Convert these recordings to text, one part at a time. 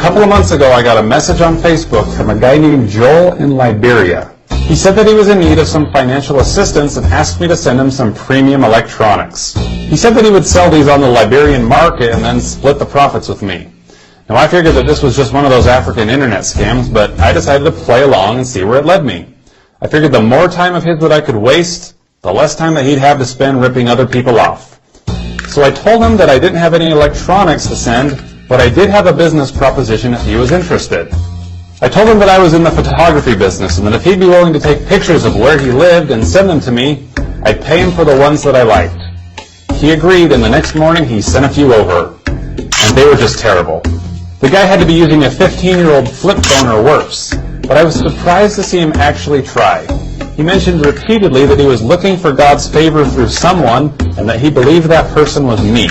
couple of months ago, I got a message on Facebook from a guy named Joel in Liberia. He said that he was in need of some financial assistance and asked me to send him some premium electronics. He said that he would sell these on the Liberian market and then split the profits with me. Now, I figured that this was just one of those African internet scams, but I decided to play along and see where it led me. I figured the more time of his that I could waste, the less time that he'd have to spend ripping other people off. So I told him that I didn't have any electronics to send, but I did have a business proposition if he was interested. I told him that I was in the photography business and that if he'd be willing to take pictures of where he lived and send them to me, I'd pay him for the ones that I liked. He agreed, and the next morning he sent a few over, and they were just terrible. The guy had to be using a 15-year-old flip phone or worse, but I was surprised to see him actually try. He mentioned repeatedly that he was looking for God's favor through someone and that he believed that person was me.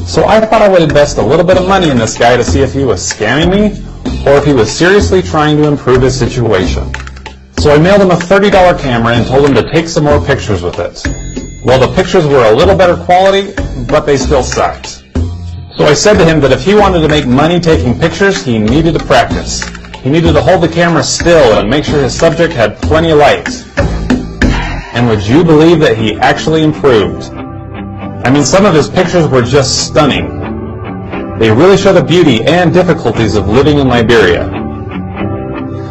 So I thought I would invest a little bit of money in this guy to see if he was scamming me or if he was seriously trying to improve his situation. So I mailed him a $30 camera and told him to take some more pictures with it. Well, the pictures were a little better quality, but they still sucked. So I said to him that if he wanted to make money taking pictures, he needed to practice. He needed to hold the camera still and make sure his subject had plenty of light. And would you believe that he actually improved? I mean, some of his pictures were just stunning. They really show the beauty and difficulties of living in Liberia.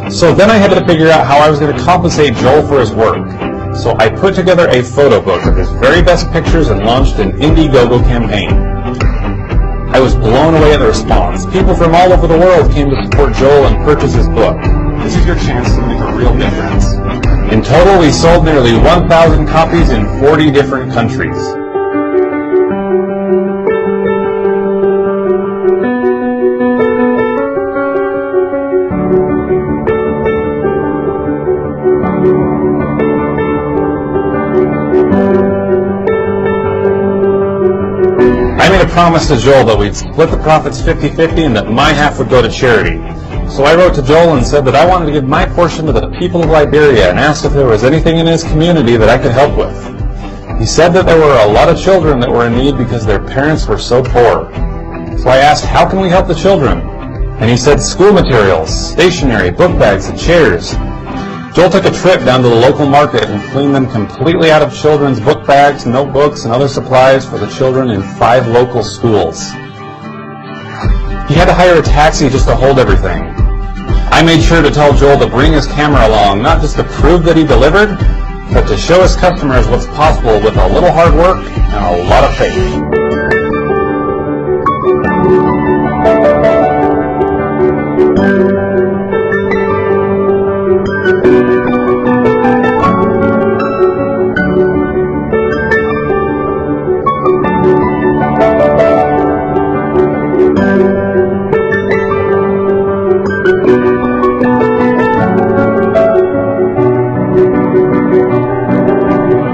So then I had to figure out how I was going to compensate Joel for his work. So I put together a photo book of his very best pictures and launched an Indiegogo campaign. I was blown away at the response. People from all over the world came to support Joel and purchase his book. This is your chance to make a real difference. In total, we sold nearly 1,000 copies in 40 different countries. I made a promise to Joel that we'd split the profits 50-50 and that my half would go to charity. So I wrote to Joel and said that I wanted to give my portion to the people of Liberia and asked if there was anything in his community that I could help with. He said that there were a lot of children that were in need because their parents were so poor. So I asked, how can we help the children? And he said school materials, stationery, book bags, and chairs. Joel took a trip down to the local market and cleaned them completely out of children's book bags, notebooks, and other supplies for the children in 5 local schools. He had to hire a taxi just to hold everything. I made sure to tell Joel to bring his camera along, not just to prove that he delivered, but to show his customers what's possible with a little hard work and a lot of faith.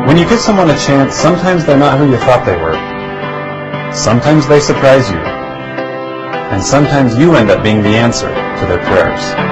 When you give someone a chance, sometimes they're not who you thought they were. Sometimes they surprise you. And sometimes you end up being the answer to their prayers.